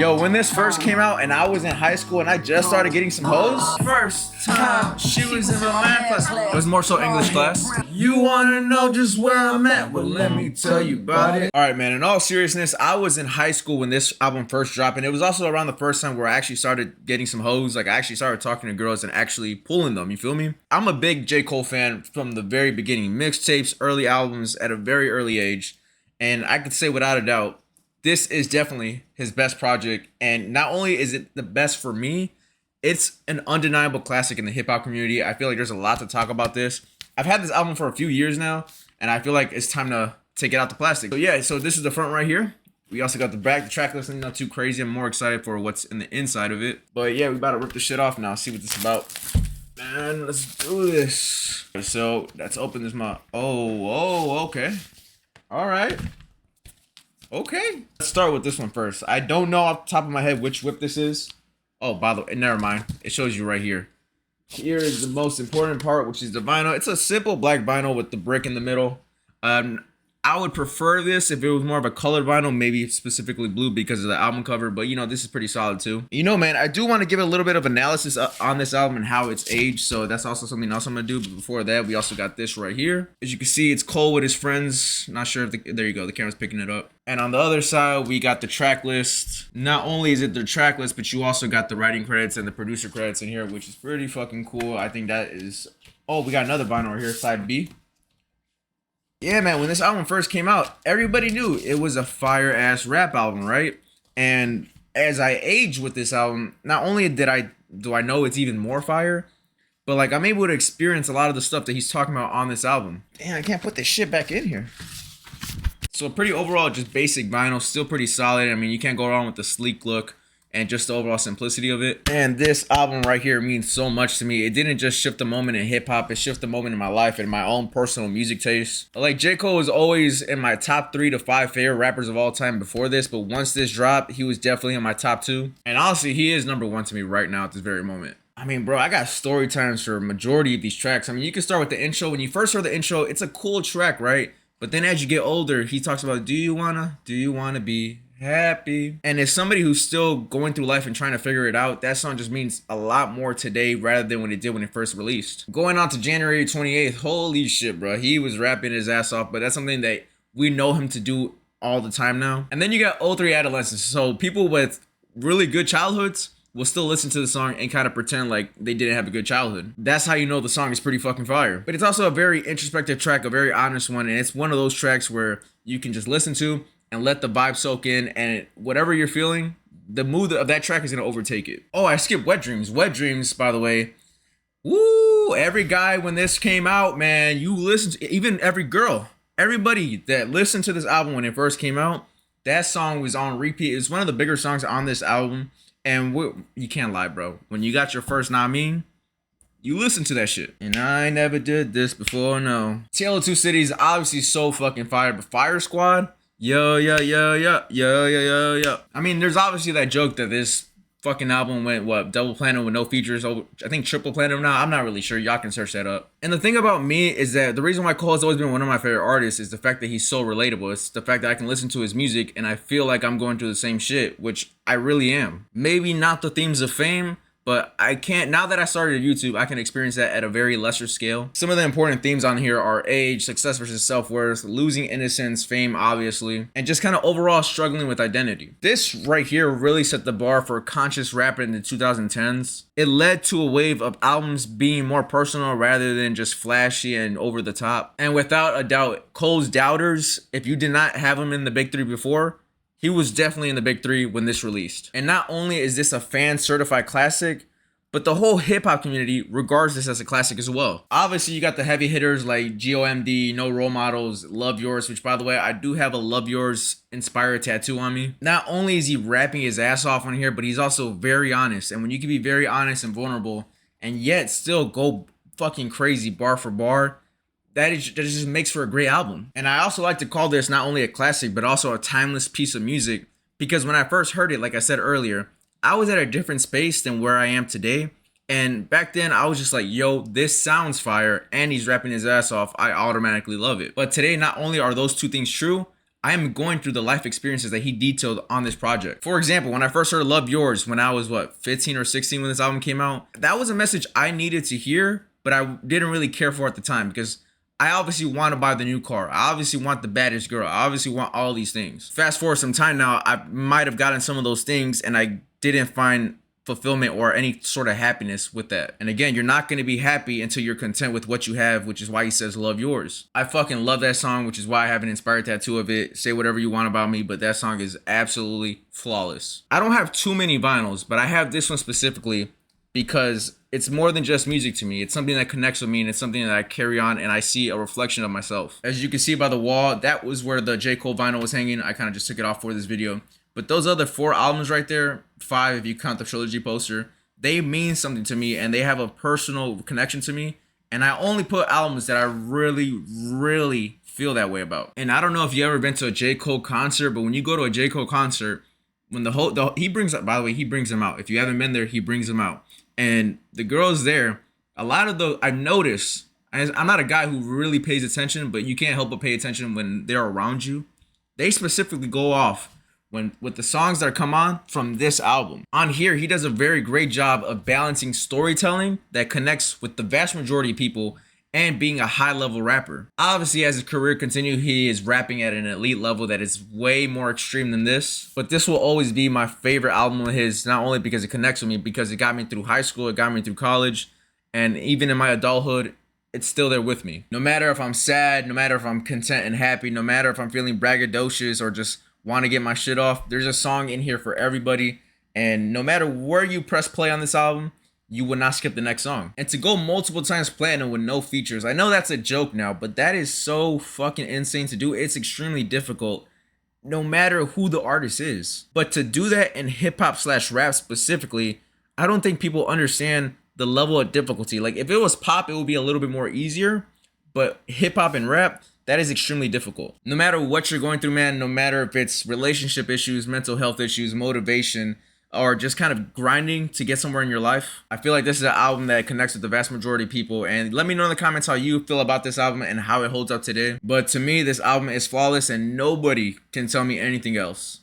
Yo, when this first came out and I was in high school and I just started getting some hoes, First time she was in my math class. it was more so English class. You wanna know just where I'm at? Well, let me tell you about it. All right, man, in all seriousness, I was in high school when this album first dropped, and it was also around the first time where I actually started getting some hoes. Like, I actually started talking to girls and actually pulling them, you feel me? I'm a big J. Cole fan from the very beginning. Mixtapes, early albums at a very early age. And I could say without a doubt, this is definitely his best project. And not only is it the best for me, it's an undeniable classic in the hip-hop community. I feel like there's a lot to talk about this. I've had this album for a few years now, and I feel like it's time to take it out the plastic. So yeah, so this is the front right here. We also got the back. The track listing not too crazy. I'm more excited for what's in the inside of it. But yeah, we about to rip this shit off now. See what this is about. Man, let's do this. So let's open this mouth. Oh, okay. All right. Okay. Let's start with this one first. I don't know off the top of my head which whip this is. Oh, by the way, never mind. It shows you right here. Here is the most important part, which is the vinyl. It's a simple black vinyl with the brick in the middle. I would prefer this if it was more of a colored vinyl, maybe specifically blue because of the album cover. But, you know, this is pretty solid too. You know, man, I do want to give a little bit of analysis on this album and how it's aged. So that's also something else I'm going to do. But before that, we also got this right here. As you can see, it's Cole with his friends. Not sure if there you go. The camera's picking it up. And on the other side, we got the track list. Not only is it the track list, but you also got the writing credits and the producer credits in here, which is pretty fucking cool. I think that is... Oh, we got another vinyl right here, side B. Yeah, man, when this album first came out, everybody knew it was a fire-ass rap album, right? And as I age with this album, not only do I know it's even more fire, but like I'm able to experience a lot of the stuff that he's talking about on this album. Damn, I can't put this shit back in here. So pretty overall, just basic vinyl, still pretty solid. I mean, you can't go wrong with the sleek look and just the overall simplicity of it. And this album right here means so much to me. It didn't just shift a moment in hip-hop, it shifted a moment in my life and my own personal music taste. Like, J. Cole was always in my top 3 to 5 favorite rappers of all time before this, but once this dropped, he was definitely in my top 2. And honestly, he is number 1 to me right now at this very moment. I mean, bro, I got story times for a majority of these tracks. I mean, you can start with the intro. When you first heard the intro, it's a cool track, right? But then as you get older, he talks about, do you wanna be happy? And as somebody who's still going through life and trying to figure it out, that song just means a lot more today rather than when it did when it first released. Going on to January 28th, holy shit, bro. He was rapping his ass off, but that's something that we know him to do all the time now. And then you got 03 Adolescence. So people with really good childhoods will still listen to the song and kind of pretend like they didn't have a good childhood. That's how you know the song is pretty fucking fire. But it's also a very introspective track, a very honest one, and it's one of those tracks where you can just listen to and let the vibe soak in, and whatever you're feeling, the mood of that track is gonna overtake it. Oh, I skipped Wet Dreams. Wet Dreams, by the way, woo! Every guy when this came out, man, you listen to, even every girl, everybody that listened to this album when it first came out, that song was on repeat. It's one of the bigger songs on this album, and you can't lie, bro. When you got your first Nah Mean, you listen to that shit. And I never did this before, no. Tale of Two Cities, obviously so fucking fire, but Fire Squad, yo. I mean, there's obviously that joke that this fucking album went, what, double platinum with no features, over, I think triple platinum now. I'm not really sure. Y'all can search that up. And the thing about me is that the reason why Cole has always been one of my favorite artists is the fact that he's so relatable. It's the fact that I can listen to his music and I feel like I'm going through the same shit, which I really am. Maybe not the themes of fame, but I can't, now that I started YouTube, I can experience that at a very lesser scale. Some of the important themes on here are age, success versus self-worth, losing innocence, fame, obviously, and just kind of overall struggling with identity. This right here really set the bar for conscious rap in the 2010s. It led to a wave of albums being more personal rather than just flashy and over the top. And without a doubt, Cole's doubters, if you did not have him in the big 3 before, he was definitely in the big 3 when this released. And not only is this a fan certified classic, but the whole hip hop community regards this as a classic as well. Obviously, you got the heavy hitters like GOMD, No Role Modelz, Love Yourz, which by the way, I do have a Love Yourz inspired tattoo on me. Not only is he rapping his ass off on here, but he's also very honest. And when you can be very honest and vulnerable and yet still go fucking crazy bar for bar, that just makes for a great album. And I also like to call this not only a classic, but also a timeless piece of music, because when I first heard it, like I said earlier, I was at a different space than where I am today. And back then I was just like, yo, this sounds fire and he's rapping his ass off. I automatically love it. But today, not only are those two things true, I am going through the life experiences that he detailed on this project. For example, when I first heard Love Yourz when I was 15 or 16 when this album came out, that was a message I needed to hear, but I didn't really care for at the time because I obviously want to buy the new car. I obviously want the baddest girl. I obviously want all these things. Fast forward some time now, I might have gotten some of those things and I didn't find fulfillment or any sort of happiness with that. And again, you're not going to be happy until you're content with what you have, which is why he says Love Yourz. I fucking love that song, which is why I have an inspired tattoo of it. Say whatever you want about me, but that song is absolutely flawless. I don't have too many vinyls, but I have this one specifically because it's more than just music to me. It's something that connects with me and it's something that I carry on and I see a reflection of myself. As you can see by the wall, that was where the J. Cole vinyl was hanging. I kind of just took it off for this video. But those other 4 albums right there, 5 if you count the trilogy poster, they mean something to me and they have a personal connection to me. And I only put albums that I really, really feel that way about. And I don't know if you ever been to a J. Cole concert, but when you go to a J. Cole concert, when he brings up, by the way, he brings them out. If you haven't been there, he brings them out. And the girls there, a lot of those, I've noticed, I'm not a guy who really pays attention, but you can't help but pay attention when they're around you. They specifically go off with the songs that come on from this album. On here, he does a very great job of balancing storytelling that connects with the vast majority of people and being a high-level rapper. Obviously, as his career continues, he is rapping at an elite level that is way more extreme than this. But this will always be my favorite album of his, not only because it connects with me, because it got me through high school, it got me through college, and even in my adulthood, it's still there with me. No matter if I'm sad, no matter if I'm content and happy, no matter if I'm feeling braggadocious or just want to get my shit off, there's a song in here for everybody. And no matter where you press play on this album, you would not skip the next song. And to go multiple times platinum with no features, I know that's a joke now, but that is so fucking insane to do. It's extremely difficult, no matter who the artist is. But to do that in hip-hop/rap specifically, I don't think people understand the level of difficulty. Like, if it was pop, it would be a little bit more easier, but hip-hop and rap, that is extremely difficult. No matter what you're going through, man, no matter if it's relationship issues, mental health issues, motivation, or just kind of grinding to get somewhere in your life, I feel like this is an album that connects with the vast majority of people. And let me know in the comments how you feel about this album and how it holds up today. But to me, this album is flawless and nobody can tell me anything else.